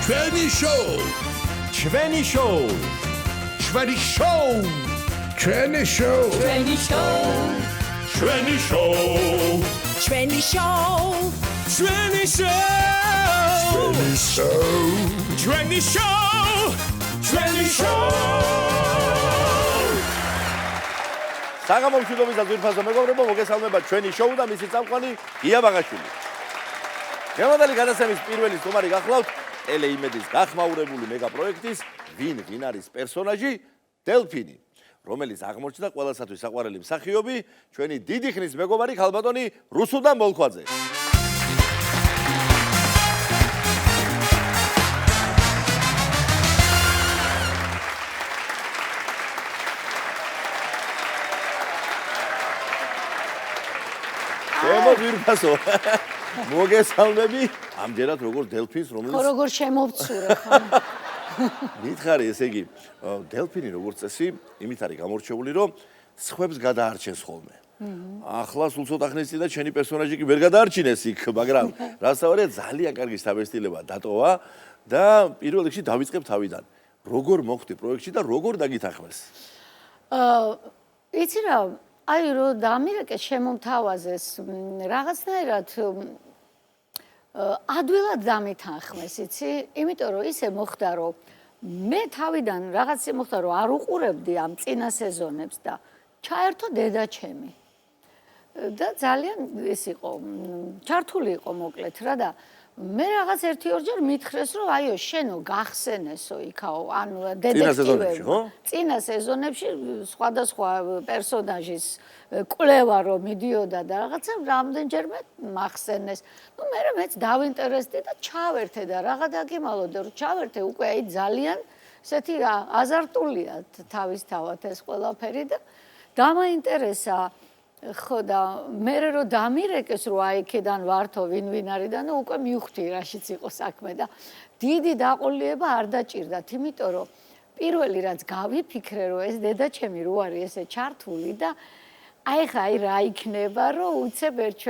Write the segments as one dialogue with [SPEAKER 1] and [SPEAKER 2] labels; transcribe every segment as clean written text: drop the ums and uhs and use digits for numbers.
[SPEAKER 1] ჩვენი შოუ
[SPEAKER 2] ჩვენი შოუ
[SPEAKER 1] ჩვენი შოუ ჩვენი შოუ
[SPEAKER 3] ჩვენი შოუ
[SPEAKER 2] ჩვენი შოუ
[SPEAKER 3] ჩვენი შოუ
[SPEAKER 2] ჩვენი შოუ
[SPEAKER 1] ჩვენი შოუ
[SPEAKER 2] ჩვენი შოუ ჩვენი შოუ საგამომშვიდობის ძირფასო მეგობრებო მოგესალმება ჩვენი შოუ და მისი წამყვანი გია ბაღაშვილი. შემოდელი გადაცემის პირველი სტუმარი გახლავთ ტელეიმედის გახმაურებული მეგაპროექტის ვინ არის პერსონაჟი დელფინი, რომელიც აღმოჩნდა ყველასათვის საყვარელი მსახიობი ჩვენი დიდი ხნის მეგობარი ქალბატონი რუსუდან მოლქვაძე. შემოგვირფასო მოგესალმები ამჯერად როგორ დელფინს რომელიც
[SPEAKER 3] როგორ შემოვცურე ხო
[SPEAKER 2] მითხარი ესე იგი დელფინი როგორც წესი იმით არის გამორჩეული რომ სხვებს გადაარჩენს ხოლმე. ახლა სულ ცოტა ხნის წინ და შენი პერსონაჟი კი ვერ გადაარჩინეს იქ, მაგრამ რასაკვირია ძალიან კარგი სტაბილიზება დატოვა და პირველ რიგში დავიწყებ თავიდან. როგორ მოხვდი პროექტში და როგორ დაგითანხმეს?
[SPEAKER 3] იცი რა, აი რომ დამირეკე შემომთავაზეს რაღაცნაირად ადვილად დამითანხმეს, იცი? იმიტომ რომ ისე მოხდა რომ მე თავიდან რაღაც მოხდა რომ არ უყურებდი ამ წინა სეზონებს და ჩაერთო დედაჩემი. და ძალიან ეს იყო ჩართული იყო მოკლედ რა და მე რაღაც ერთი-ორჯერ მითხრეს რომ აიო შენო გახსენესო იქაო ანუ დედექტივები წინა სეზონებში სხვადასხვა პერსონაჟის კვლევა რომ მიდიოდა და რაღაცა რამდენჯერმე მახსენეს. ნუ მე მეც დავინტერესდი და ჩავერთე და რაღა დაგიმალოდე რომ ჩავერთე უკვე აი ძალიან ესეთი აზარტულია თავისთავად ეს ყველაფერი და დამაინტერესა ხო და მე რომ დამირეკეს რომ აი იქიდან ვართო ვინ არის და ნუ უკვე მივხვდი რაშიც იყო საქმე და დიდი დაყოლიება არ დაჭირდათ იმიტომ რომ პირველი რაც გავიფიქრე რომ ეს დედაჩემი რო არის ესე ჩართული და აი ხა აი რა იქნება რომ უცებ ერთ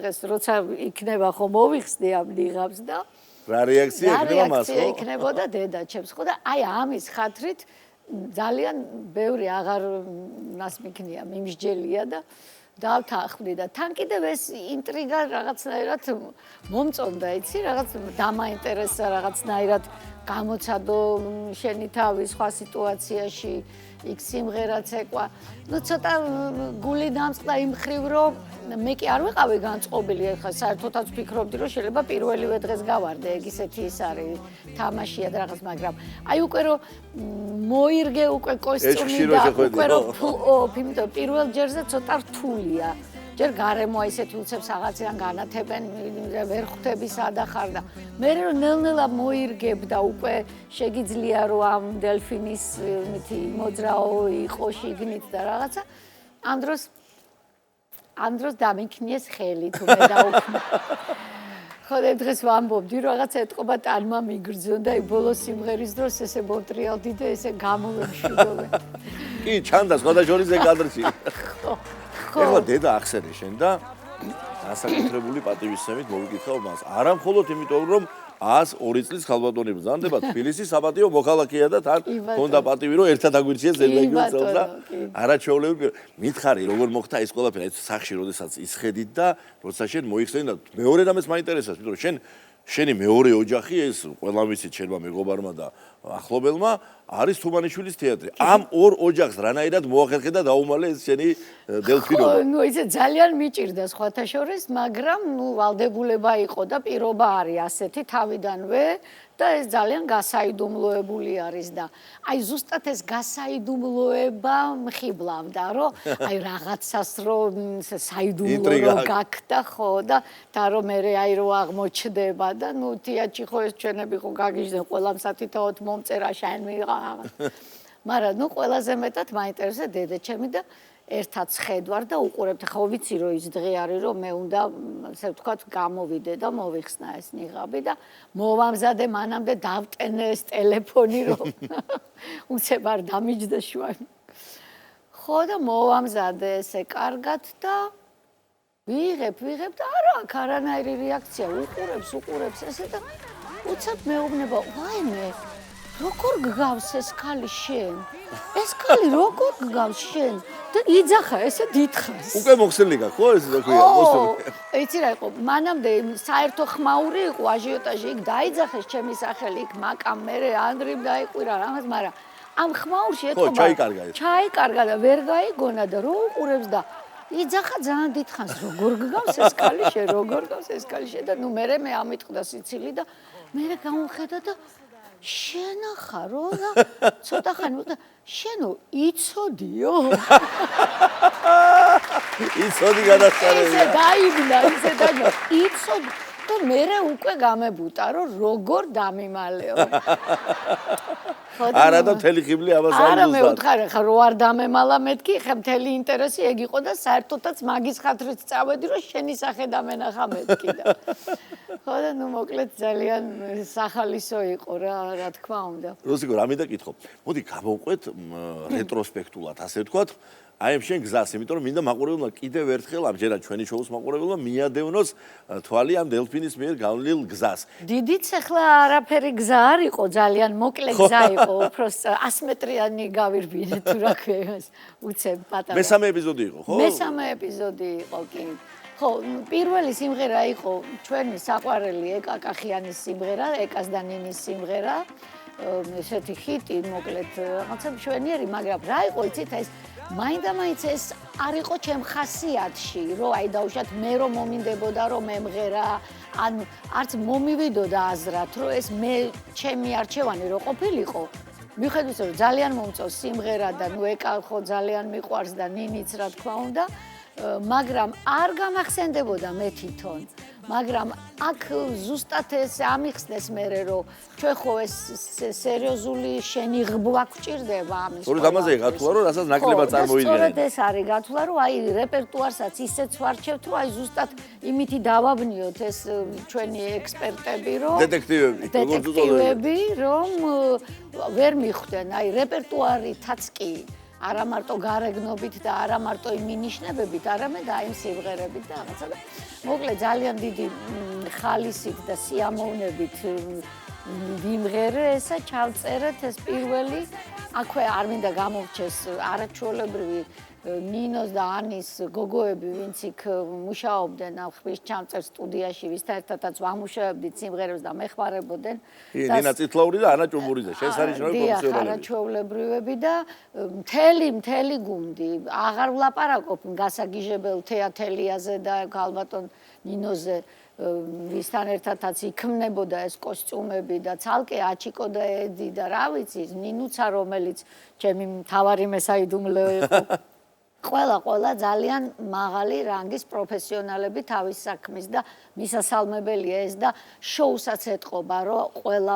[SPEAKER 3] დღეს როცა იქნება ხო მოვიხსნი ამ ნიღაბს და
[SPEAKER 2] რა რეაქცია იქნება მას ხო?
[SPEAKER 3] იქნებოდა დედაჩემს ხო და აი ამის ხათრით ძალიან ბევრი აღარ ნასმიქნია მიმსჯელია და დავთანხმდი და თან კიდევ ეს ინტრიგა რაღაცნაირად მომწონდა იცი რაღაც დამაინტერესა რაღაცნაირად გამოცადო შენი თავი სხვა სიტუაციაში იქ სიმღერაც ეკვა ნუ ცოტა გული დამწყდა იმ ხრივ რომ მე კი არ ვიყავი განწყობილი ახლა საერთოდაც ვფიქრობდი რომ შეიძლება პირველივე დღეს გავარდე ეგ ისეთი ის არის თამაშია და რაღაც მაგრამ აი უკვე რომ მოირგე უკვე კოსტიუმი და უკვე რომ იმიტომ პირველ ჯერზე ცოტა რთულია ჯერ გარემო ისეთი უცებს რაღაციდან განათებენ ვერ ხვდები სადახარ და მე რომ ნელ-ნელა მოირგებ და უკვე შეგიძლია რომ ამ დელფინის მითი მოძრაო იყო შიგნით და რაღაცა ამ დროს დამიქნიეს ხელი თუ მე დაუქმე ხო და დღეს ვამბობდი რაღაც ეთყობა ტანმა მიგრძო და ბოლოს სიმღერის დროს ესე მოტრიალდი და ესე გამოვემშვიდობე
[SPEAKER 2] კი ჩანდა სხვადასხვა კადრში ეხლა დედა ახსენე შენ და ასაკუთრებული პატივისცემით მოვიკითხავ მას. არა მხოლოდ იმიტომ რომ 102 წლის ქალბატონი ბრძანდება თბილისის საპატიო მოქალაქეა და თან ჰქონდა პატივი რომ ერთად აგვირჩიეს ზერმეგიულ წელს და არაჩვეულებრივი მითხარი როგორ მოხდა ეს ყველაფერი ეს სახში როდესაც ისხედით და როცა შენ მოიხსენი და მეორე რამეს მაინტერესებს იმიტომ რომ შენი მეორე ოჯახი ეს ყველა ვიცით შენმა მეგობარმა და ახლობელმა არის თუმანიშვილის თეატრი. ამ ორ ოჯახს რანაირად მოახერხე და დაუმალე ეს შენი დელფინობა.
[SPEAKER 3] ნუ ისე ძალიან მიჭირდა სხვათა შორის, მაგრამ ნუ ვალდებულება იყო და პირობა არის ასეთი თავიდანვე და ეს ძალიან გასაიდუმლოებული არის და აი ზუსტად ეს გასაიდუმლოება მხიბლავდა, რომ აი რაღაცას რომ საიდუმლო გაქდა ხო და რომ მე აი რო აღმოჩნდება და ნუ თეატრში ხო ეს ჩვენები ხო გაგიჟდნენ ყველამ სათითაოდ მომწერა შენ მიღა მაგრამ ნუ ყველაზე მეტად მაინტერესა დედაჩემი და ერთად ხედვარ და უყურებთ ხო ვიცი რომ ის დღე არის რომ მე უნდა ასე ვთქვათ გამოვიდე და მოვიხსნა ეს ნიღაბი და მოვამზადე მანამდე დავტენე ეს ტელეფონი რომ უცებ არ დამიჯდა შუა ხო და მოვამზადე ესე კარგად და ვიღებ და არა არანაირი რეაქცია უყურებს ესე და უცებ მეუბნება, ვაიმე, როგორ გგავს ეს ქალი შენ? ეს ქალი როგორ გგავს შენ? და იძახა, ესე დიდხანს.
[SPEAKER 2] უკვე მოხსნილი გაქვს, ხო ეს ქვია, მოსული.
[SPEAKER 3] იცი რა იყო, მანამდე საერთო ხმაური იყო აჟიოტაჟი, იქ დაიძახეს ჩემი სახელი, იქ მაკამ მერე ანდრიმ დაიყვირა რამაც, მაგრამ ამ ხმაურში ეთქობა. ჩაიკარგა და ვერ გაიგონა და რო უყურებს და იძახა ძალიან დიდხანს, როგორ გგავს ეს ქალი შენ, როგორ გგავს ეს ქალი შენ და ნუ მერე მე ამიტყდა სიცილი და მერე გამომხედა და შენახარო და ცოტა ხანი და შენო იცოდიო?
[SPEAKER 2] იცოდი გადასწარებია.
[SPEAKER 3] ისე დაიბნა, ისე დაიბნა. იცოდი და მერე უკვე გამებუტა, რომ როგორ დამიმალეო.
[SPEAKER 2] არა და მთელი ხიბლი ამას არ
[SPEAKER 3] არა მე ვთხარი ხა რო არ დამემალა მეთქი ხა მთელი ინტერესი ეგ იყო და საერთოდაც მაგის ხათრით წავედი რომ შენი სახე დამენახა მეთქი და ხო და ნუ მოკლედ ძალიან სახალისო იყო რა თქმა უნდა.
[SPEAKER 2] რუსიკო რამე და კითხო. მოდი გავუყვეთ რეტროსპექტულად ასე ვთქვათ. აი შენ გზას, იმიტომ რომ მინდა მაყურებელმა კიდევ ერთხელ ამჯერად ჩვენი შოუს მაყურებელმა მიადევნოს თვალი ამ დელფინის მიერ გავლილ გზას.
[SPEAKER 3] დიდიც ახლა არაფერი გზა არ იყო, ძალიან მოკლე გზა იყო, უფრო 100 მეტრიანი გავირბინე თუ რა ქვია, უცებ პატარა.
[SPEAKER 2] მესამე ეპიზოდი იყო, ხო?
[SPEAKER 3] მესამე ეპიზოდი იყო, კი. ხო, პირველი სიმღერა იყო ჩვენი საყვარელი ეკა კახიანის სიმღერა, ეკას და ნინის სიმღერა. ესეთი ჰიტი, მოკლედ, რაღაცა მშვენიერი, მაგრამ რა იყო, იცით, ეს მაინდა-მაინც ეს არ იყო ჩემ ხასიათში, რომ აი დაუშვათ მე რომ მომინდებოდა რომ მემღერა, ან არც მომივიდოდა აზრად, რომ ეს მე ჩემი არჩევანი რო ყოფილიყო. მიუხედავად რომ ძალიან მომწონს სიმღერა და ნუ ეკა ხო ძალიან მიყვარს და ნინიც რა თქმა უნდა, მაგრამ არ გამახსენდებოდა მე თვითონ. მაგრამ აქ ზუსტად ეს ამიხსნეს მერე რომ ჩვენ ხო ეს სერიოზული შენიღბვა გვჭირდება ამის.
[SPEAKER 2] სწორედ ამაზე გათვლა რომ რასაც ნაკლებად წარმოიდგენთ.
[SPEAKER 3] სწორედ ეს არის გათვლა რომ აი რეპერტუარსაც ისეც ვარჩევთ რომ აი ზუსტად იმითი დავაბნიოთ ეს ჩვენი ექსპერტები რომ დეტექტივები რომ ვერ მიხვდნენ აი რეპერტუარითაც კი არა მარტო გარეგნობით და არა მარტო იმ მინიშნებებით, არამედ აი იმ სიმღერებით და რაღაცა და მოკლედ ძალიან დიდი ხალისით და სიამოვნებით ვიმღერე ესა ჩავწერეთ ეს პირველი აქვე არ მინდა გამოვჩეს არაჩვეულებრივი ნინოს და ანის გოგოები ვინც იქ მუშაობდნენ ამ ხმის ჩამწერ სტუდიაში ვისთან ერთადაც ვამუშავებდით სიმღერებს და მეხმარებოდნენ
[SPEAKER 2] ნინა წითლაური და ანა ჭუმურიძე შესანიშნავი პროფესიონალები
[SPEAKER 3] არაჩვეულებრივები და მთელი გუნდი აღარ ვლაპარაკობ გასაგიჟებელ თეატელიაზე და ალბათონ ნინოზე ვისთან ერთადაც იქმნებოდა ეს კოსტიუმები და ცალკე აჩიკო და ედი და რა ვიცი ნინუცა რომელიც ჩემი მთავარი მესაიდუმლე იყო ყველა ძალიან მაღალი რანგის პროფესიონალები თავის საქმის და მისასალმებელია ეს და შოუსაც ეთყობა რომ ყველა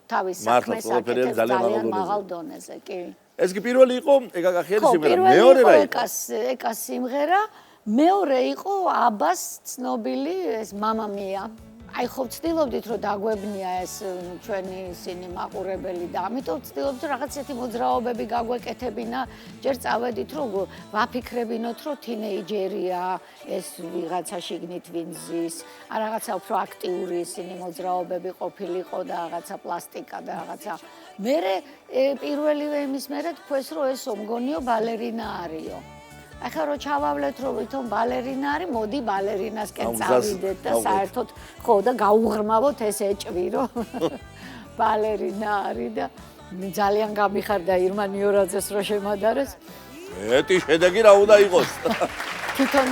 [SPEAKER 3] თავის საქმეს აკეთებს ძალიან მაღალ დონეზე კი
[SPEAKER 2] ეს კი პირველი იყო ეკა კახიანის სიმღერა მეორე რა იყო
[SPEAKER 3] ეკას სიმღერა მეორე იყო აბას ცნობილი ეს მამა მია აი ხო ვცდილობდით რომ დაგვებნია ეს ჩვენი ისინი მაყურებელი და ამიტომ ვცდილობთ რომ რაღაც ისეთი მოძრაობები გაგვეკეთებინა ჯერ წავედით რომ ვაფიქრებინოთ რომ თინეიჯერია ეს ვიღაცა შიგნით ვინზის ან რაღაცა უფრო აქტიური ისინი მოძრაობები ყოფილიყო და რაღაცა პლასტიკა და რაღაცა მერე პირველივე იმის მერე თქვეს რომ ესო მგონიო ბალერინა არისო ახლა რო ჩავავლეთ რომ ვითომ ბალერინა არის, მოდი ბალერინასკენ წავიდეთ და საერთოდ ხო და გაუღრმავოთ ეს ეჭვი რომ ბალერინა არის და ძალიან გამიხარდა ირმა ნიორაძეს რო შემადარეს.
[SPEAKER 2] ეტი შედეგი რა უნდა იყოს?
[SPEAKER 3] თვითონ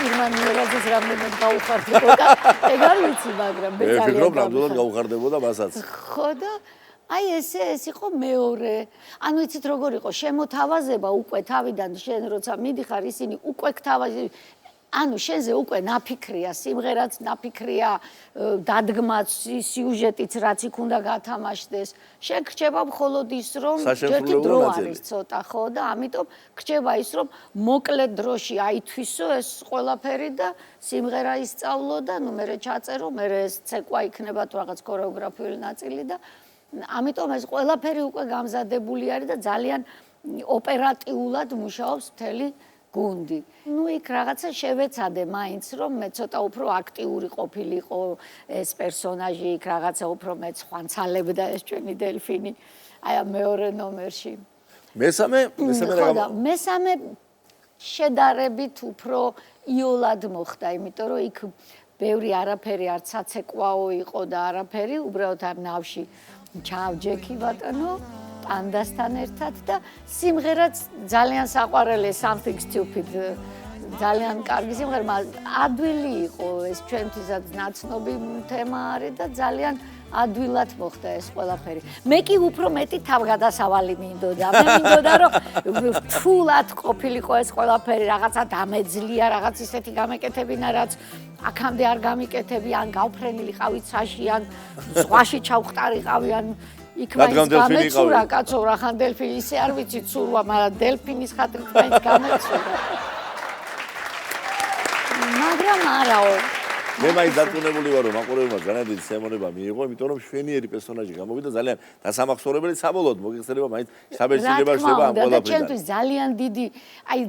[SPEAKER 3] ირმა ნიორაძეს რამდენად გაუხარდებოდა, ეგ არ ვიცი, მაგრამ მე ძალიან
[SPEAKER 2] ვფიქრობ ნამდვილად გაუხარდებოდა მასაც.
[SPEAKER 3] ხო და აი ეს იყო მეორე. ანუ იცით როგორ იყო შემოთავაზება უკვე თავიდან შენ როცა მიდიხარ ისინი უკვე გთავაზი ანუ შენზე უკვე ნაფიქრია სიმღერაც ნაფიქრია დადგმაც სიუჟეტიც რაც იქ უნდა გათამაშდეს შენ გრჩება მხოლოდ ის რომ ერთი დრო არის ცოტა ხო და ამიტომ გრჩება ის რომ მოკლე დროში აითვისო ეს ყველაფერი და სიმღერა ისწავლო და ნუ მე ჩაწერო მე ეს ცეკვა იქნება თუ რაღაც ქორეოგრაფიული ნაწილი და ამიტომ ეს ყველაფერი უკვე გამზადებული არის და ძალიან ოპერატიულად მუშაობს მთელი გუნდი. ნუ იქ რაღაცა შევეცადე მაინც რომ მე ცოტა უფრო აქტიური ყოფილიყო ეს პერსონაჟი, იქ რაღაცა უფრო მეც ხვანცალებდა ეს ჩვენი დელფინი. აი ამ მეორე ნომერში.
[SPEAKER 2] მესამე
[SPEAKER 3] მესამე შედარებით უფრო იოლად მოხდა, იმიტომ რომ იქ ბევრი არაფერი არც საცეკვაო იყო და არაფერი, უბრალოდ ამ ნავში ჩავჯექი ბატონო პანდასთან ერთად და სიმღერაც ძალიან საყვარელი Something Stupid ძალიან კარგი სიმღერა, ადვილი იყო ეს ჩვენთვისაც ნაცნობი თემა არის და ძალიან ადვილად მოხდა ეს ყველაფერი. მე კი უფრო მეტი თავგადასავალი მინდოდა. მე მინდოდა რომ ფულად ყოფილიყო ეს ყველაფერი, რაღაცა დამეძლია, რაღაც ისეთი გამეკეთებინა, რაც აქამდე არ გამიკეთები, ან გავფრენილიყავი ცაში, ან ზღვაში ჩავხტარიყავი, ან იქ მაინც გამეცურა კაცო, რახან დელფინი ისე არ ვიცი ცურვა, მაგრამ დელფინის ხატრით მაინც გამეცურა. მაგრამ არაო
[SPEAKER 2] მე მაინც დარწმუნებული ვარ რომ მაყურებელმა ძალიან დიდი სიამოვნება მიიღო, იმიტომ რომ შვენიერი პერსონაჟი გამოვიდა ძალიან დასამახსოვრებელი საბოლოოდ მოგეხსენება მაინც საბერძნეთში ხდება ამ ყველაფერთან.
[SPEAKER 3] ჩემთვის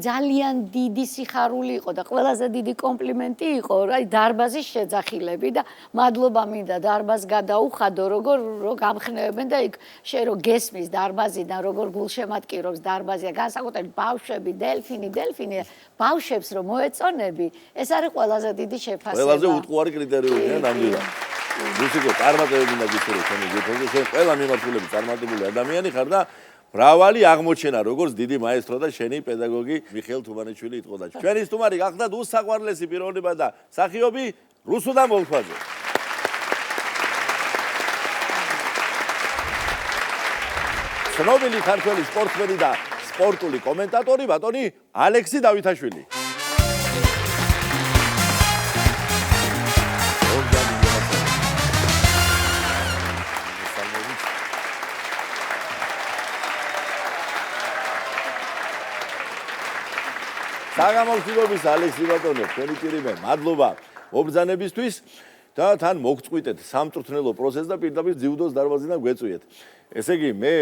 [SPEAKER 3] ძალიან დიდი სიხარული იყო და ყველაზე დიდი კომპლიმენტი იყო, აი დარბაზის შეძახილები და მადლობა მინდა დარბაზს გადაუხადო, როგორ გამხნევებენ და იქ შენ რო გესმის დარბაზიდან როგორ გულშემატკივრობს დარბაზი, განსაკუთრებით ბავშვები, დელფინი, ბავშვებს რომ მოეწონები, ეს არის ყველაზე დიდი შეფასება.
[SPEAKER 2] ყველაზე უტყუარი კრიტერიუმია ნამდვილად. მუსიკო წარმატებები უნდა გისურვო თქვენი ჯგუფზე, შენ ყველა მიმართულებით წარმატებული ადამიანი ხარ და მრავალი აღმოჩენა, როგორც დიდი მაესტრო და შენი პედაგოგი მიხეილ თუმანიშვილი იტყოდა. ჩვენი სტუმარი გახდათ უსაყვარლესი პიროვნება და მსახიობი რუსუდან ბოლქვაძე. ცნობილი ქართველი სპორტსმენი და სპორტული კომენტატორი ბატონი ალექსი დავითაშვილი. საგამომცემლობის ალექსი ბატონო, თქვენი პირიმე, მადლობა მობრძანებისთვის და თან მოგწყვიტეთ სამწვრთნელო პროცესს და პირდაპირ ძიუდოს დარბაზიდან გვეწვიეთ. ესე იგი, მე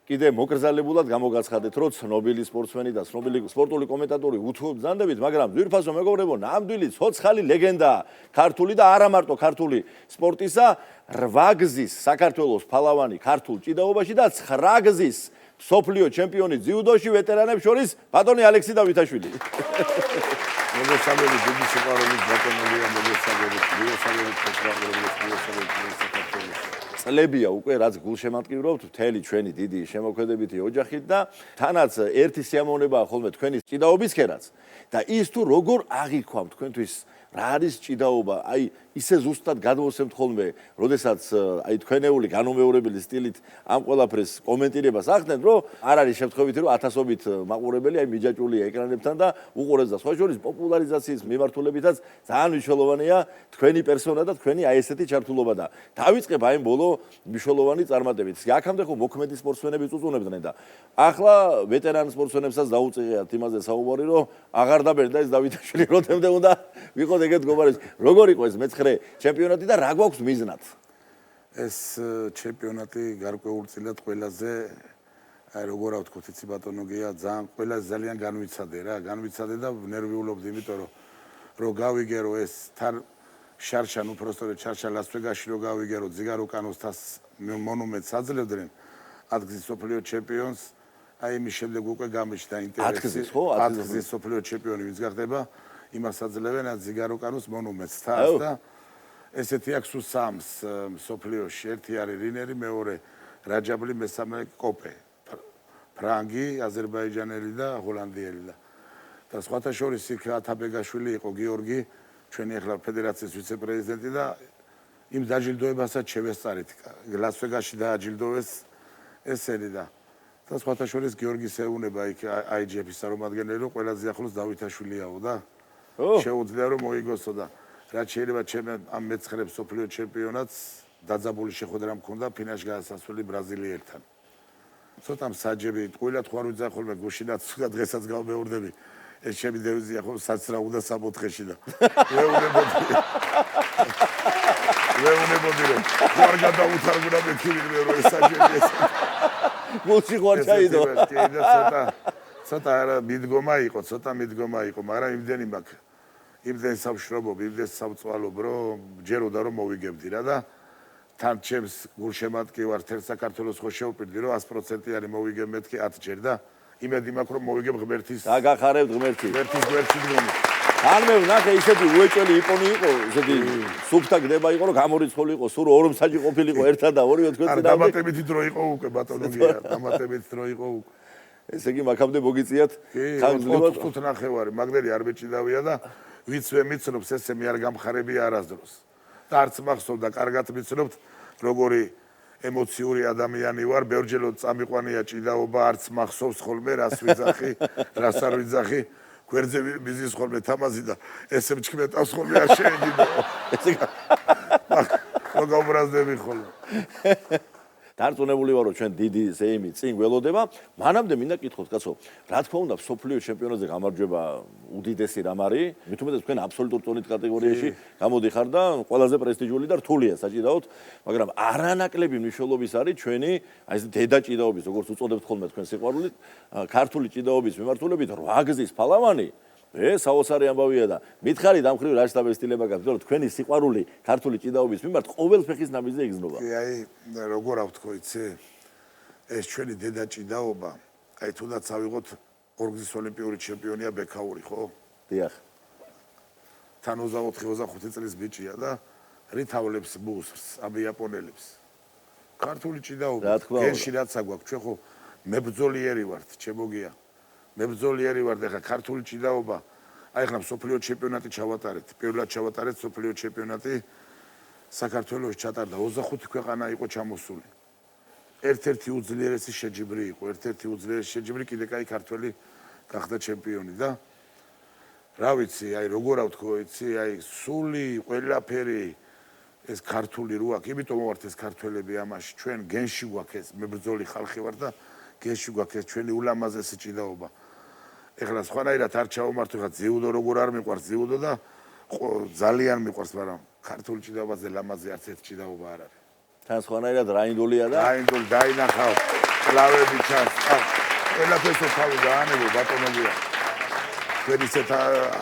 [SPEAKER 2] კიდე მოკრძალებულად გამოგაცხადეთ, რომ ცნობილი სპორტსმენი და ცნობილი სპორტული კომენტატორი უთუობძანდებით, მაგრამ ძვირფასო მეგობრებო, ნამდვილი ცოცხალი ლეგენდაა ქართული და არა მარტო ქართული სპორტისა, 8 გზის საქართველოს ფალავანი ქართულ ჭიდაობაში და 9 გზის სოფლიო ჩემპიონი ძიუდოში ვეტერანებს შორის ბატონი ალექსი დავითაშვილი.
[SPEAKER 1] მოგესალმებით დიდი სიყვარულით ბატონია, მოგესალმებით.
[SPEAKER 2] წლებია უკვე რაც გულშემატკივრობთ მთელი ჩვენი დიდი შემოქმედებითი ოჯახით და თანაც ერთი სიამოვნებაა ხოლმე თქვენი ჭიდაობისკერაც და ის თუ როგორ აღიქვამთ თქვენთვის რა არის ჭიდაობა, აი ისე ზუსტად გადმოვსემთ ხოლმე, როდესაც აი თქვენეული განუმეორებელი სტილით ამ ყველაფერს კომენტირებას ახდენთ, რომ არ არის შემთხვევითი, რომ ათასობით მაყურებელი აი მიჯაჭულია ეკრანებთან და უყურებს და სხვა შორის პოპულარიზაციის მიმართულებითაც ძალიან მნიშვნელოვანია თქვენი პერსონა და თქვენი აი ესეთი ჩართულობა და დავიწყებ აი ბოლო მნიშვნელოვანი წარმატებით. აქამდე ხო მოქმედი სპორტსმენები წუწუნებდნენ და ახლა ვეტერან სპორტსმენებსაც დაუწიათ იმაზე საუბარი, რომ აღარ დაბერდა ეს დავითაშვილი, როდემდე უნდა ვიყოთ ეგეთ გობარებში. როგორ იყო ეს მეცხრე ჩემპიონატი და რა გვაქვს მიზნად?
[SPEAKER 1] ეს ჩემპიონატი გარკვეულწილად ყველაზე აი როგორ ავთქვათ, იცი ბატონო გია, ძალიან განვიცადე რა, განვიცადე და ნერვიულობდი, იმიტომ რომ გავიგერო ეს თან შარშან უпростоრე შარშა ლას-ვეგასში რო გავიგერო ზიგარო კანოსთას მონუმენტს აძლევდნენ 10 გზის სოფლიო ჩემპიონს, აი იმის შემდეგ უკვე გამიშდა ინტერესი. 10 გზის სოფლიო ჩემპიონი ვინც გახდება, იმას აძლევენ ზიგარო კანოს მონუმენტს თავს და ესეთი აქვს სამ სოფლიოში, ერთი არის რინერი, მეორე რაჯაბლი, მესამე კოპე. ფრანგი, აზერბაიჯანელი და ჰოლანდიელი და სხვათა შორის იქ ათაბეგაშვილი იყო გიორგი, ჩვენი ახლა ფედერაციის ვიცე-პრეზიდენტი და იმ დაჯილდოებასაც შევესწარით. ლას-ვეგასში დააჯილდოვეს ესენი და სხვათა შორის გიორგის ეუნება იქ IGF-ის წარმომადგენელი, რომ ყველაზე ახლოს დავითაშვილიაო და შეუძლია რომ მოიგოსო და რაც შეიძლება ჩემ ამ მეცხრე სოფლიო ჩემპიონატს დაძაბული შეხვედრა მქონდა ფინალში გადასასვლელი ბრაზილიელთან. ცოტა მსაჯები ტყუილად ხوار ვიძახ ხოლმე გუშინაც და დღესაც გავმეორდები. ეს ჩემი დევიზია ხო საცრაუდა საფოთხეში და ვეუნებოდი რომ ხوار გადაუთარგმნა მეთქი ვინმე რომ ეს საჯები ეს
[SPEAKER 2] გულში ხوار ჩაიდო.
[SPEAKER 1] და ცოტა მიდგომა იყო, მაგრამ იმდენი მაქვს. იმდენ სამშრობო, იმდენ სამწვალობ, რომ ჯეროდა რომ მოვიგებდი რა და თან ჩემს გულშემატკი ვარ თელ საქართველოს ხო შევპირდი რომ 100%-იანი მოვიგებ მეთქი 10 ჯერ და იმედი მაქვს რომ მოვიგებ ღმერთის
[SPEAKER 2] დაგახარებთ ღმერთი.
[SPEAKER 1] ღმერთის დგომი.
[SPEAKER 2] ან მე ვნახე ისეთი უეჭველი იპონი იყო, ისეთი სუფთა გდება იყო, რომ გამორიცხული იყო, სულ ორ მსაჯი ყოფილიყო ერთად და ორივე თქვენ
[SPEAKER 1] წინამდე. დამატებითი დრო იყო უკვე ბატონოგია, დამატებითი დრო იყო უკვე.
[SPEAKER 2] ესე იგი მაგამდე მოგიწიათ
[SPEAKER 1] ხანგრძლივად 5 ნახევარი, მაგდერი არ მეჭიდავია და ვიცვე მიცნობს ესე მე არ გამხარებია არასდროს. და არც მახსოვდა, კარგად მიცნობთ, როგორი ემოციური ადამიანი ვარ, ბევრჯერ წამიყვანია ჭიდაობა, არც მახსოვს ხოლმე რას ვიძახი, რას არ ვიძახი. გვერდზე მიზის ხოლმე თამაზი და ესე მჩქმეტავს ხოლმე არ შეედიდო. ესე რა გაუბრაზდები ხოლმე.
[SPEAKER 2] დარწმუნებული ვარ რომ ჩვენ დიდი ზეიმი წინ გველოდება. მანამდე მინდა კითხოთ, კაცო, რა თქმა უნდა, სოფლიო ჩემპიონატზე გამარჯვება უდიდესი რამ არის. მით უმეტეს თქვენ აბსოლუტურ წონით კატეგორიაში გამოდიხარ და ყველაზე პრესტიჟული და რთულია საჭიდაოდ, მაგრამ არანაკლები მნიშვნელობის არის ჩვენი აი ეს დედა ჭიდაობის, როგორც უწოდებთ ხოლმე თქვენ სიყვარულით, ქართული ჭიდაობის მიმართულებით 8 გზის ფალავანი. საოცარი ამბავია და მითხარით ამ ხრივ რა შტაბესტილება გაქვთ, რომ თქვენი სიყვარული ქართული ჭიდაობის მიმართ ყოველ ფეხის ნაბიჯზე იგრძნობა.
[SPEAKER 1] აი, როგორ ავთქო, იცი? ეს ჩვენი დედა ჭიდაობა, აი თუნდაც ავიღოთ ორგზის ოლიმპიური ჩემპიონია ბექაური, ხო?
[SPEAKER 2] დიახ.
[SPEAKER 1] თან 24-25 წლის ბიჭია და რითავლებს ბუსს, ამ იაპონელებს. ქართული ჭიდაობა, გენში რაც აგვაქვს, ჩვენ ხო მებრძოლიერი ვართ, ჩემოგია. მებრძოლიერი ვარ და ხა ქართული ჭიდაობა აი ხნა სოფლიო ჩემპიონატი ჩავატარეთ. პირველად ჩავატარეთ სოფლიო ჩემპიონატი საქართველოს ჩატარდა 25 ქვეყანა იყო ჩამოსული. ერთ-ერთი უძლიერესი შეჯიბრი იყო, ერთ-ერთი უძლიერესი შეჯიბრი კიდე კაი ქართველი გახდა ჩემპიონი და რა ვიცი, აი როგორ ავთქო, იცი, აი სული, ყველაფერი ეს ქართული რო აქვს, იმიტომ ვართ ეს ქართველები ამაში, ჩვენ გენში გვაქვს ეს მებრძოლი ხალხი ვარ და გენში გვაქვს ეს ჩვენი ულამაზესი ჭიდაობა. ეხლა სხვანაირად არ ჩავმართო, ხა ძიუდო როგორ არ მიყვარს ძიუდო და ძალიან მიყვარს, მაგრამ ქართული ჭიდაობაზე ლამაზი არც ერთ ჭიდაობა არ არის.
[SPEAKER 2] თან სხვანაირად რაინდულია და
[SPEAKER 1] რაინდული დაინახავ, კლავები ჩანს, ყველაფერს თავი გაანებო ბატონებია. თქვენ ისეთ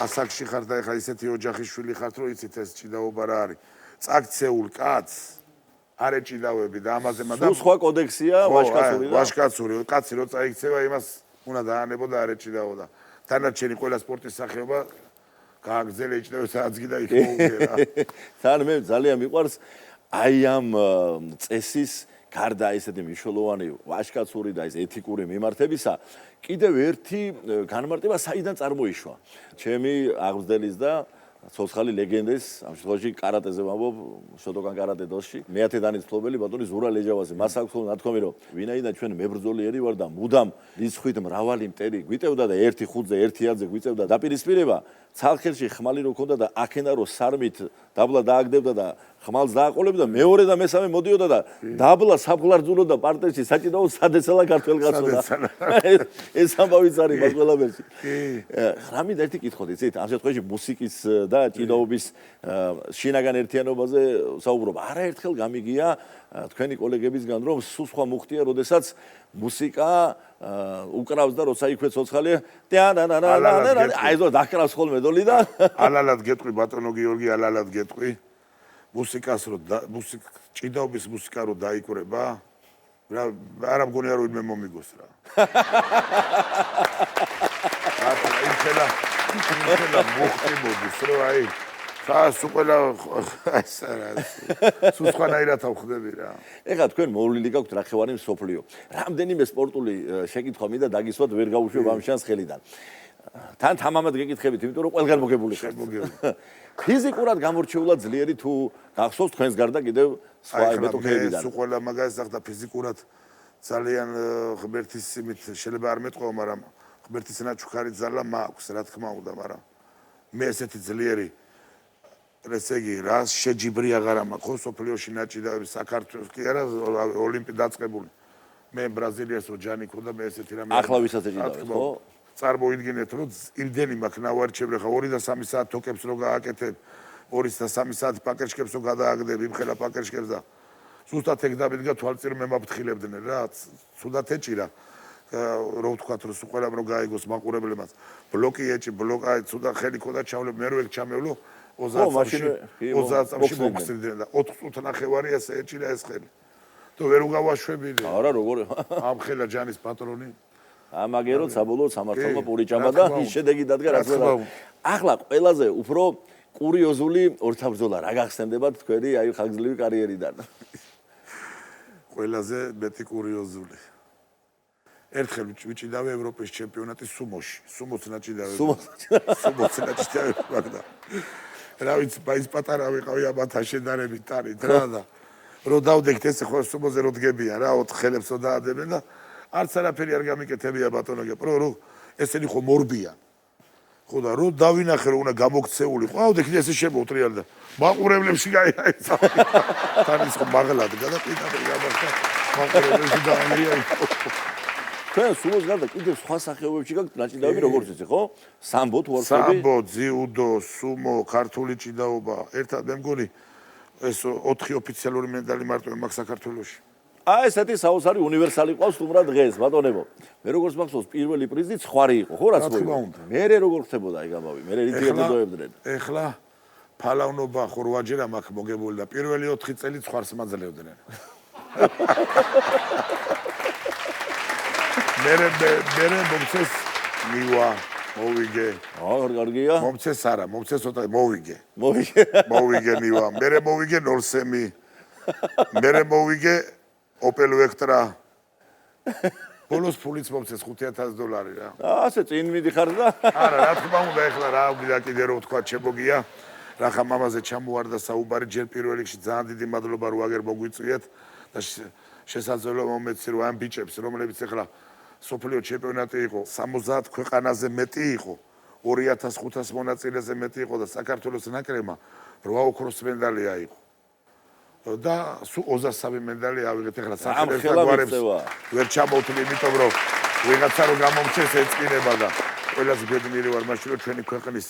[SPEAKER 1] ასაკში ხართ და ეხლა ისეთი ოჯახის შვილი ხართ, რომ იცით ეს ჭიდაობა რა არის. წაქცეულ კაცს არ ეჭიდავები და ამაზე მაგრამ
[SPEAKER 2] სხვა კოდექსია ვაჟკაცური და
[SPEAKER 1] ვაჟკაცური კაცი რო წაიქცევა იმას უნდა დაანებო და არ ეჭიდაოდა. დანარჩენი ყველა სპორტის სახეობა გააგრძელე ეჭიდავე სადაც კი და იქ მოუგერა.
[SPEAKER 2] თან მე ძალიან მიყვარს აი ამ წესის გარდა ესეთი მნიშვნელოვანი ვაჟკაცური და ეს ეთიკური მიმართებისა კიდევ ერთი განმარტება საიდან წარმოიშვა. ჩემი აღზრდელის და ცოცხალი ლეგენდის, ამ შემთხვევაში კარატეზე ვამბობ, შოტოკან კარატე დოში. მე-10 დანის მფლობელი ბატონი ზურა ლეჯავაზე. მას აქვს ნათქვამი, რომ ვინაიდან ჩვენ მებრძოლიერი ვარ და მუდამ რიცხვით მრავალი მტერი გვიწევდა და 1-5-ზე, 1-10-ზე გვიწევდა დაპირისპირება, ცალხელში ხმალი რო ქონდა და აქენა რო სარმით დაბლა დააგდებდა და ხმალს დააყოლებდა, მეორე და მესამე მოდიოდა და დაბლა საფხლარძულო და პარტერში საჭიდაო სადეცალა ქართველ კაცოდა. ეს ამბავიც არის მას ყველაფერში. რა მინდა ერთი კითხოთ, იცით, ამ შემთხვევაში მუსიკის და ჭიდაობის შინაგან ერთიანობაზე საუბრობ. არაერთხელ გამიგია თქვენი კოლეგებისგან, რომ სულ სხვა მუხტია, როდესაც მუსიკა უკრავს და როცა იქვე ცოცხალია, აი ეს დაკრავს ხოლმე დოლი და
[SPEAKER 1] ალალად გეტყვი ბატონო გიორგი, ალალად გეტყვი. მუსიკას რო ჭიდაობის მუსიკა რო დაიკვრება, რა არ მგონია რომ მე მომიგოს რა. ეხლა მუხტი მოდის რო აი სულ ყველა სულ სხვანაირად ავხდები რა.
[SPEAKER 2] ეხლა თქვენ მოვლილი გაქვთ რახევანი მსოფლიო. რამდენიმე სპორტული შეკითხვა მინდა დაგისვათ, ვერ გავუშვებ ამ შანს ხელიდან. თან თამამად გეკითხებით, იმიტომ რომ ყველგან მოგებული ხარ. ფიზიკურად გამორჩეულად ძლიერი თუ გახსოვს თქვენს გარდა კიდევ სხვა მეტოქეებიდან.
[SPEAKER 1] სულ ყველა მაგას ახლა ფიზიკურად ძალიან ღმერთის იმით შეიძლება არ მეტყვა, მაგრამ ღმერთის ნაჩუქარი ძალა მაქვს, რა თქმა უნდა, მაგრამ მე ესეთი ძლიერი ესე იგი რა შეჯიბრი აღარ მაქვს, ხო სოფლიოში ნაჭიდავები საქართველოს კი არა ოლიმპი დაწყებული. მე ბრაზილიას ოჯანი ქონდა, მე ესეთი რამე
[SPEAKER 2] ახლა ვისაც ეჭიდავთ, ხო?
[SPEAKER 1] წარმოიდგინეთ, რომ იმდენი მაქვს ნავარჩები, ხა 2 და 3 საათ თოკებს რო გააკეთებ, 2 და 3 საათ პაკერშკებს რო გადააგდებ, იმხელა პაკერშკებს და ზუსტად ეგ დამიდგა თვალწინ მე მაფრთხილებდნენ რა, ცუდად ეჭირა. რო ვთქვათ რომ ყველამ რო გაიგოს მაყურებლებმაც ბლოკი ეჭი ბლოკა ცუდა ხელი ქონდა ჩავლებ მე რო ეგ ჩამევლო 30 წამში მოგწირდნენ და 4 წუთი ნახევარი ასე ეჭი და ეს ხელი თუ ვერ უგავაშვებინე
[SPEAKER 2] არა როგორ
[SPEAKER 1] ამ ხელა ჯანის პატრონი
[SPEAKER 2] ამაგერო საბოლოო სამართალმა პური ჭამა და ის შედეგი დადგა რაც უნდა ახლა ყველაზე უფრო კურიოზული ორთაბრძოლა რა გახსენდებათ თქვენი აი ხანგრძლივი კარიერიდან
[SPEAKER 1] ყველაზე მეტი კურიოზული ერთხელ ვიჭიდავე ევროპის ჩემპიონატი სუმოში სუმოც ნაჭიდავე სუმოც ნაჭიდავე მაგდა რა ვიცი ის პატარა ვიყავი ამათან შედარებით ტარით რა და რო დავდექთ ესე ხო სუმოზე რო დგებიან რა 4 ხელებსო დაადებენ და არც არაფერი არ გამიკეთებია ბატონო პრო რო ესენი ხო მორბიან ხო და რო დავინახე რომ უნდა გამოქცეული ხო ავდექით ესე შემოუტრიალ და მაყურებლებში გაიაიცა თან ის ხო მაღლად გადაყიდავენ გამართა მაყურებლებში დაანგრია
[SPEAKER 2] თქვენ სულოს გარდა კიდევ სხვა სახეობებში გაქვთ ნაჭიდაობები როგორც იცი ხო? სამბო თუ არ ხდები?
[SPEAKER 1] სამბო, ძიუდო, სუმო, ქართული ჭიდაობა. ერთად მე მგონი ეს 4 ოფიციალური მედალი მარტო მაქვს საქართველოში.
[SPEAKER 2] აი ესეთი საოცარი უნივერსალი ყავს თუმრად დღეს ბატონებო. მე როგორც მახსოვს პირველი პრიზი ცხარი იყო ხო რაც მოიგო. მე როგორ ხდებოდა აი გამავი? მე რითი ებრძოებდნენ?
[SPEAKER 1] ეხლა ფალავნობა ხო 8ჯერ მაქვს მოგებული და პირველი 4 წელი ცხარს მაძლევდნენ. მერე მომცეს მივა მოვიგე
[SPEAKER 2] კარგია
[SPEAKER 1] მომცეს არა მომცეს ცოტა მოვიგე
[SPEAKER 2] მოვიგე
[SPEAKER 1] მივა მერე მოვიგე ნორსემი მერე მოვიგე ოპელ ვექტრა ბოლოს ფულიც მომცეს $5,000 რა
[SPEAKER 2] ასე წინ მიდიხარ და
[SPEAKER 1] არა რა თქმა უნდა ეხლა რა ვიდა კიდე რომ თქვა შემოგია რახა მამაზე ჩამოვარდა საუბარი ჯერ პირველ რიგში ძალიან დიდი მადლობა რომ აგერ მოგვიწვიეთ და შესაძლოა მომეცი რომ ამ ბიჭებს რომლებიც ეხლა სოფლიო ჩემპიონატი იყო 70 ქვეყანაზე მეტი იყო 2500 მონაწილეზე მეტი იყო და საქართველოს ნაკრებმა 8 ოქროს მედალი აიღო და სულ 23 მედალი ავიღეთ ეხლა სახელმწიფოებს ვერ ჩამოვთვლი იმიტომ რომ ვიღაცა რომ გამომჩეს ეწინება და ყველაზე ბედნიერი ვარ მაშინ რომ ჩვენი ქვეყნის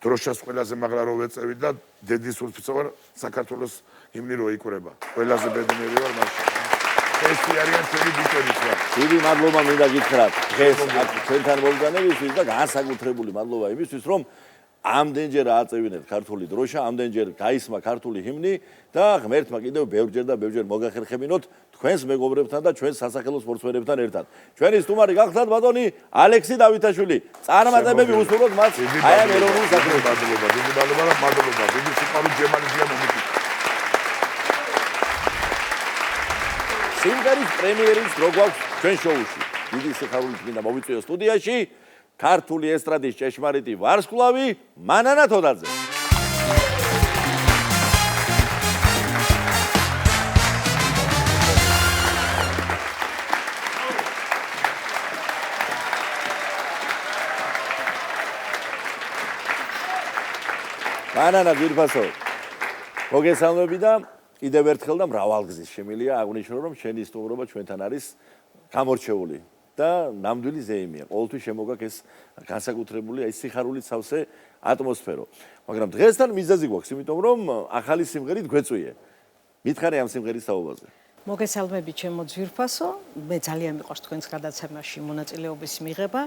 [SPEAKER 1] დროშას ყველაზე მაღლა რო ვეწევით და დედის სულფიცო ვარ საქართველოს ჰიმნი რო იკვრება ყველაზე ბედნიერი ვარ მაშინ ეს არიან ჩვენი ბიჭებიც რა.
[SPEAKER 2] დიდი მადლობა მინდა გითხრათ. დღეს აქ ჩვენთან მოგზაურობისთვის და განსაკუთრებული მადლობა იმისთვის, რომ ამდენჯერ აწევინეთ ქართული დროშა, ამდენჯერ გაისმა ქართული ჰიმნი და ღმერთმა კიდევ ბევრჯერ მოგახერხებინოთ თქვენს მეგობრებთან და ჩვენს სასახელო სპორტსმენებთან ერთად. ჩვენი სტუმარი გახდათ ბატონი ალექსი დავითაშვილი. წარმატებები უსურვოთ მათ აი ამ ეროვნულ საკრებულოში.
[SPEAKER 1] დიდი მადლობა. დიდი სიყვარული ჯემალიზია მომიტი.
[SPEAKER 2] სიმღერის პრემიერის დრო გვაქვს ჩვენ შოუში. დიდი სიხარულით მინდა მოვიწვიო სტუდიაში ქართული ესტრადის ჭეშმარიტი ვარსკვლავი მანანა თოდაძე. მანანა ძირფასო. მოგესალმები და კიდევ ერთხელ და მრავალგზის შემილია აღნიშნო რომ შენი სტუმრობა ჩვენთან არის გამორჩეული და ნამდვილი ზეიმია. ყოველთვის შემოგაქვს ეს განსაკუთრებული აი სიხარულით სავსე ატმოსფერო. მაგრამ დღესთან მიზეზი გვაქვს, იმიტომ რომ ახალი სიმღერით გვეწვიე. მითხარი ამ სიმღერის თაობაზე.
[SPEAKER 4] მოგესალმები ჩემო ძვირფასო. მე ძალიან მიყვარს თქვენს გადაცემაში მონაწილეობის მიღება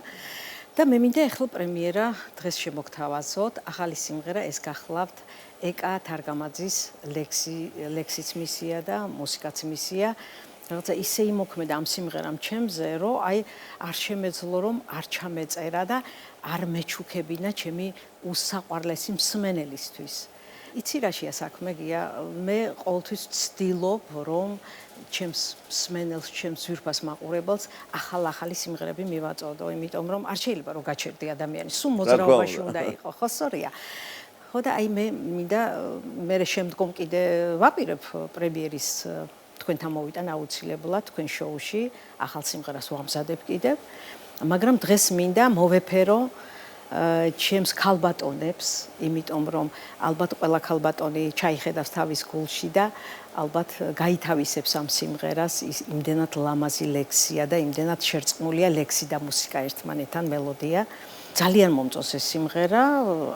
[SPEAKER 4] და მე მინდა ახლა პრემიერა დღეს შემოგთავაზოთ. ახალი სიმღერა ეს გახლავთ ეკა თარგამაძის ლექსიც მისია და მუსიკაც მისია. რაღაცა ისე იმოქმედა ამ სიმღერამ ჩემზე, რომ აი არ შემეძლო რომ არ ჩამეწერა და არ მეჩუქებინა ჩემი უსაყვარლესი მსმენელისთვის. იცი რაშია საქმე გია? მე ყოველთვის ვცდილობ რომ ჩემს მსმენელს, ჩემს ძვირფას მაყურებელს ახალი სიმღერები მივაწოდო, იმიტომ რომ არ შეიძლება რომ გაჩერდე ადამიანი, სულ მოძრაობაში უნდა იყო, ხო სწორია? ხო და აი მე მინდა მე შემდგომ კიდე ვაპირებ პრემიერის თქვენთან მოვიტან აუცილებლად თქვენ შოუში ახალ სიმღერას ვამზადებ კიდევ მაგრამ დღეს მინდა მოვეფერო ჩემს ქალბატონებს იმიტომ რომ ალბათ ყველა ქალბატონი ჩაიხედავს თავის გულში და ალბათ გაითავისებს ამ სიმღერას იმდენად ლამაზი ლექსია და იმდენად შერწყმულია ლექსი და მუსიკა ერთმანეთთან მელოდია ძალიან მომწონს ეს სიმღერა,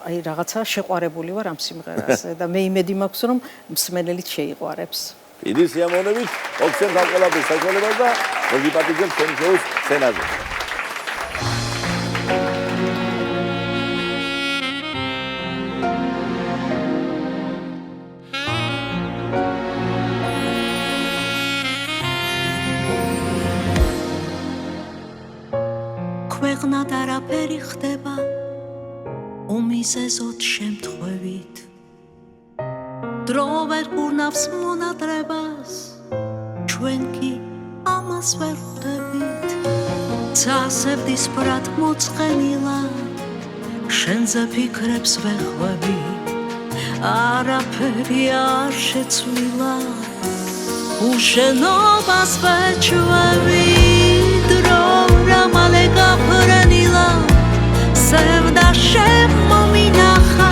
[SPEAKER 4] აი რაღაცა შეყვარებული ვარ ამ სიმღერაზე და მე იმედი მაქვს რომ მსმენელიც შეიყვარებს.
[SPEAKER 2] დიდი სიამოვნებით, მოგცემთ ამ ყველაფრის საშუალებას და მოგიპატიძებთ ჩვენი შოუს სცენაზე.
[SPEAKER 5] ქვეყნად არაფერი ხდება უმიზეზოდ შემთხვევით დრო ვერ გურნავს მონადრებას ჩვენ კი ამას ვერ ხვდებით წასევდის ბრად მოწყენილად შენზე ფიქრებს ვეხვევი არაფერი არ შეცვლილა უშენობას ვეჩვევი დრო მალე გაფრენილა სევდა შემომინახა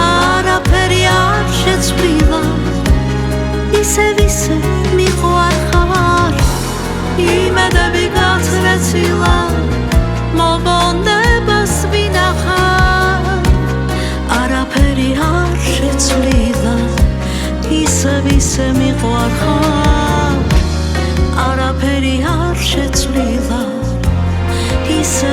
[SPEAKER 5] არაფერი არ შეცვლილა ისე მიყვარხარ იმედები გაცრეცილა მოგონებას ვინახარ არაფერი არ შეცვლილა ისე მიყვარხარ არაფერი არ შეცვლილა ისე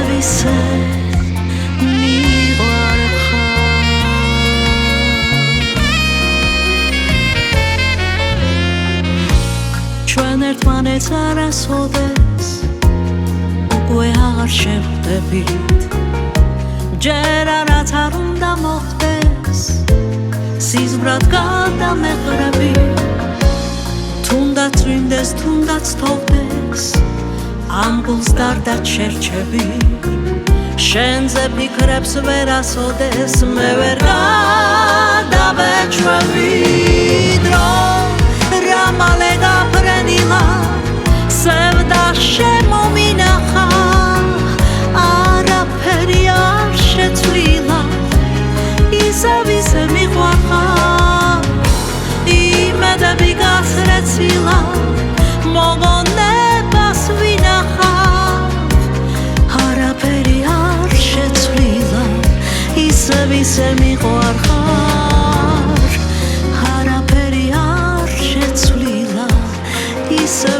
[SPEAKER 5] ჩვენ ერთმანეთს არასოდეს უკვე აღარ შევხვდებით ჯერ რაც არ უნდა მოხდეს სიზმრად გადამეყრები თუნდაც ვინდეს თუნდაც თოვდეს ამ გულს დარდად შერჩები შენზე ფიქრებს ვერასოდეს მე ვერ გადავეჩვევი დრო რა მალე გაფრენილა სევდა შემომინახა არაფერი არ შეცვლილა ისე მიყვარხარ იმედები გაცრეცილა მოგონებას ვინახავ არაფერი არ შეცვლილა ისე მიყვარხარ არაფერი არ შეცვლილა ისე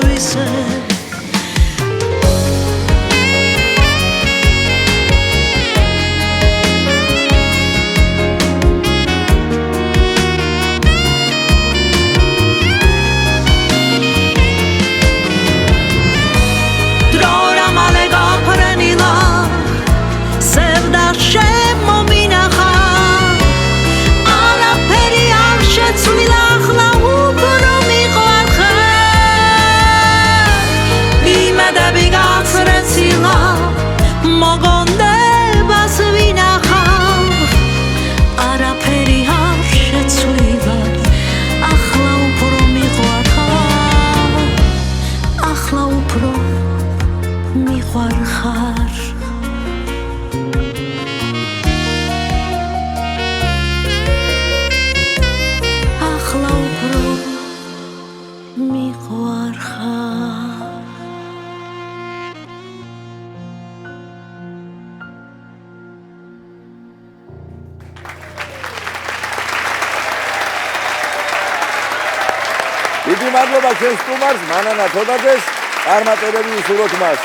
[SPEAKER 2] დიდი მადლობა ჩვენს სტუმარს მანანა თოდაძეს წარმატებები უსურვოთ მას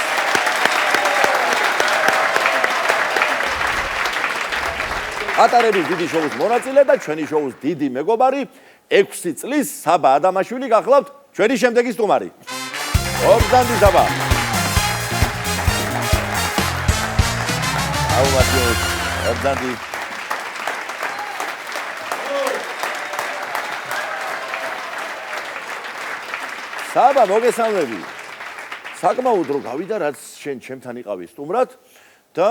[SPEAKER 2] ატარების დიდი შოუს მონაწილე და ჩვენი შოუს დიდი მეგობარი 6 წლის საბა ადამაშვილი გახლავთ ჩვენი შემდეგი სტუმარი ორგანდი საბა აუმატოთ ორგანდი საბა მოგესალმები საკმაოდ რო გავიდა რაც შენ ჩემთან იყავი სტუმრად და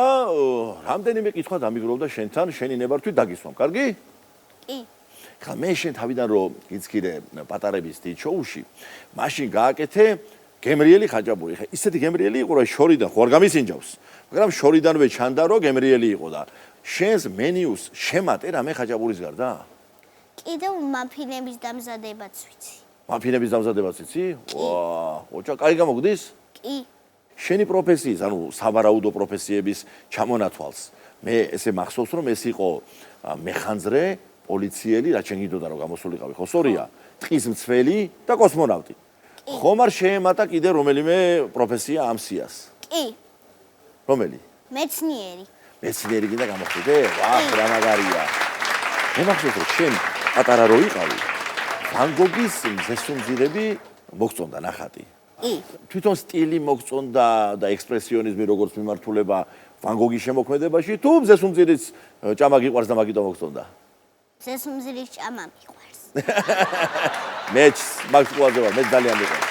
[SPEAKER 2] რამდენიმე კითხვა დამიგროვდა შენთან შენი ნებართვით დაგისვამ კარგი?
[SPEAKER 6] კი.
[SPEAKER 2] ხა მე შენ თავიდან რო გიცქირე პატარების დიდ შოუში მაშინ გააკეთე გემრიელი ხაჭაპური ხა ისეთი გემრიელი იყო რა შორიდან ხო არ გამისინჯავს მაგრამ შორიდანვე ჩანდა რომ გემრიელი იყო და შენს მენიუს შემატე რამე ხაჭაპურის გარდა?
[SPEAKER 6] კიდევ მაფინების დამზადებაც ვიცი.
[SPEAKER 2] მაფინების დამზადებაც იცი? ვა, ოჩა კაი გამოგდის?
[SPEAKER 6] კი.
[SPEAKER 2] შენი პროფესიის, ანუ სავარაუდო პროფესიების ჩამონათვალს მე ესე მახსოვს რომ ეს იყო მეხანძრე, პოლიციელი, რაც შენ გიდოდა რომ გამოსულიყავი, ხო სწორია? ტყის მცველი და კოსმონავტი. ხომ არ შეემატა კიდე რომელიმე პროფესია ამ სიას?
[SPEAKER 6] კი,
[SPEAKER 2] რომელი?
[SPEAKER 6] მეცნიერი.
[SPEAKER 2] მეცნიერი გინდა გამოხდე? ვაჰ, რა მაგარია. მე მახსოვს რომ შენ პატარა რო იყავი, ვან გოგის ზესუმზირები მოგწონდა ნახატი.
[SPEAKER 6] კი.
[SPEAKER 2] თვითონ სტილი მოგწონდა და ექსპრესიონიზმი როგორც მიმართულება ვან გოგის შემოქმედებაში თუ ზესუმზირის ჭამა გიყვარს და მაგიტომ მოგწონდა?
[SPEAKER 6] ზესუმზირის ჭამა მიყვარს.
[SPEAKER 2] მეც მაგ ყველაზე ვარ, მე ძალიან მიყვარს.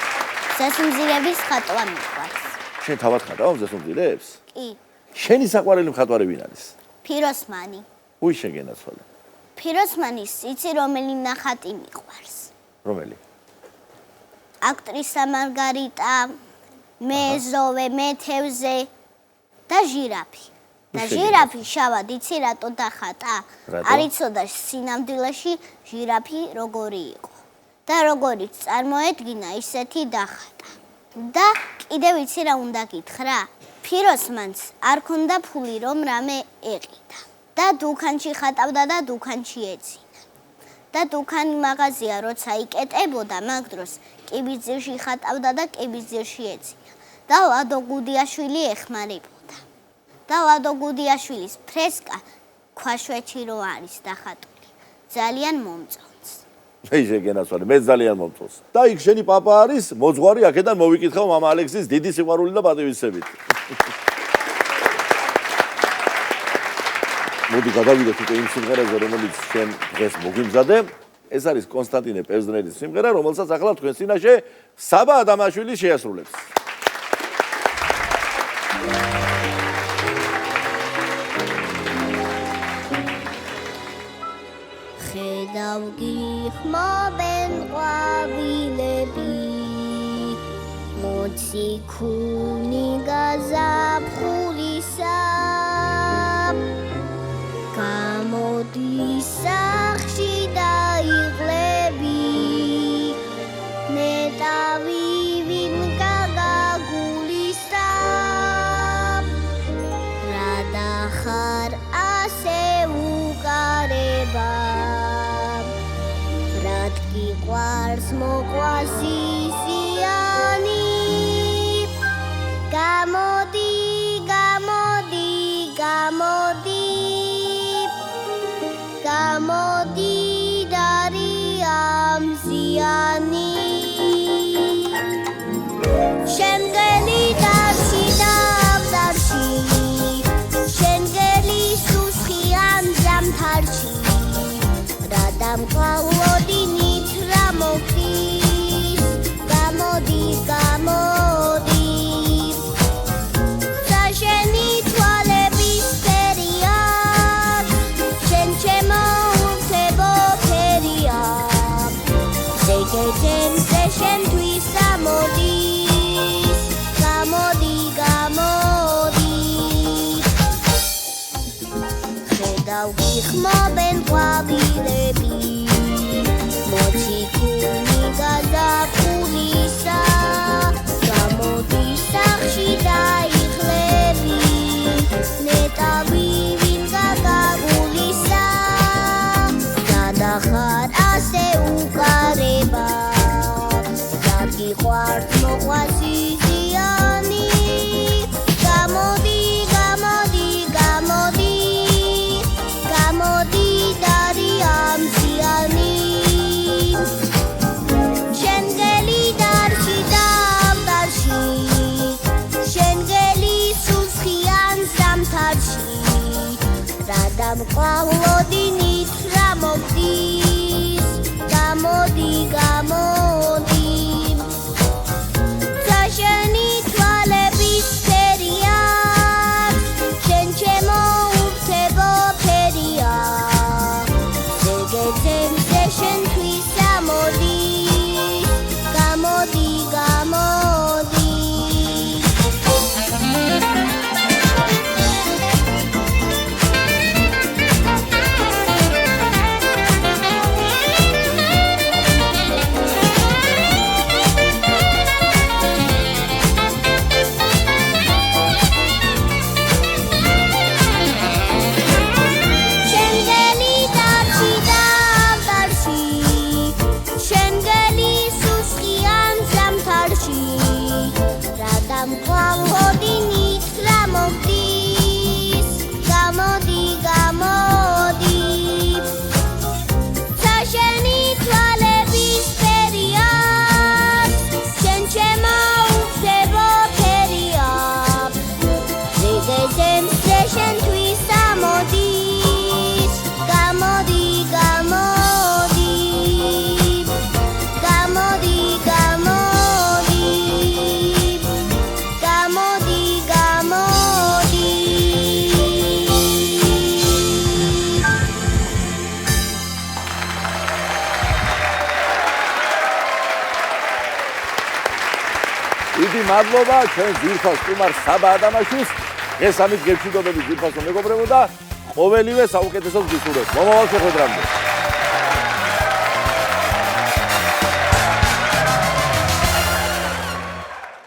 [SPEAKER 6] ზესუმზირების ხატვა მიყვარს.
[SPEAKER 2] შენ თავად ხატავ ზესუმზირებს?
[SPEAKER 6] კი.
[SPEAKER 2] შენი საყვარელი მხატვარი ვინ არის?
[SPEAKER 6] ფიროსმანი.
[SPEAKER 2] უი შეგენაცვალე.
[SPEAKER 6] ფიროსმანის იცი რომელი ნახატი მიყვარს?
[SPEAKER 2] რომელი?
[SPEAKER 6] აკტრისა მარგარიტა, მეზოვე, მეთევზე და ჟირაფი. და ჟირაფი შავად იცი რატო დახატა? არ იცოდა სინამდვილეში ჟირაფი როგორი იყო და როგორიც წარმოედგინა ისეთი დახატა. და კიდევ იცი რა უნდა გითხრა? ფიროსმანს არ ქონდა ფული რომ რამე ეყიდა და დუქანში ხატავდა და დუქანში ეცინა. და დუქანი მაღაზია როცა იკეტებოდა მაგ დროს კიბისძირში ხატავდა და კიბისძირში ეცინა. და ლადო გუდიაშვილი ეხმარებოდა. და ლადო გუდიაშვილის ფრესკა ქვაშვეთში რო არის დახატული. ძალიან მომწონს.
[SPEAKER 2] მე შეგენაცვალე, მე ძალიან მომწონს. და იქ შენი პაპა არის მოძღვარი, აქედან მოვიკითხავ მამა ალექსის დიდი სიყვარული და პატივისცემით. მოდი გადავიდეთ უკვე იმ სიმღერაზე, რომელიც შენ დღეს მოგიმზადე. ეს არის კონსტანტინე პევზნერის სიმღერა, რომელსაც ახლა თქვენ წინაშე საბა ადამაშვილი შეასრულებს.
[SPEAKER 6] ხედავ გიხმობენ ყვავილები, მოციქული გაზაფხულისა, გამოდის სახში დაიღლები, ნეტავი ვინ გაგაგულისა, რა დახარ ასე უკარება, რად გიყვარს მოყვას ისიანი, გამოდი, გამოდი, გამოდი, გამოდი დარიამ ზიანი. შემგელი დარში და აღდარში, შემგელი სუსხიან ზამთარში, რა დამყავლოდინით რა მოგდის, გამოდი, გამოდი, საშენი თვალების ფერია, შენ ჩემო ურთებო ფერია, ზეგეთენზე შენთვის ამოდის, გამოდი, გამოდი, ხედავ გიხმობენ ყვავილები, მოციქული გაზაფხულისა, გამოდის სახში დაიღლები, ნეტავი ვინ გაგაგულისა, რა დახარ ასე უკარება, რად გიყვარს მოყვას ისიანი, გამოდი, გამოდი, გამოდი, გამოდი დარიამ ზიანი. შემგელი დარში და აღდარში, შემგელი სუსხიან ზამთარში, რა დამყავლოდინით რა მოგდის, გამოდი, გამოდი,
[SPEAKER 2] მადლობა ჩვენ ძირფას სტუმარ საბა ადამაშვილს. დღეს ამით გეფშვიდობებით ძირფასო მეგობრებო და ყოველივე საუკეთესოს გისურვებთ. მომავალ შეხვედრამდე.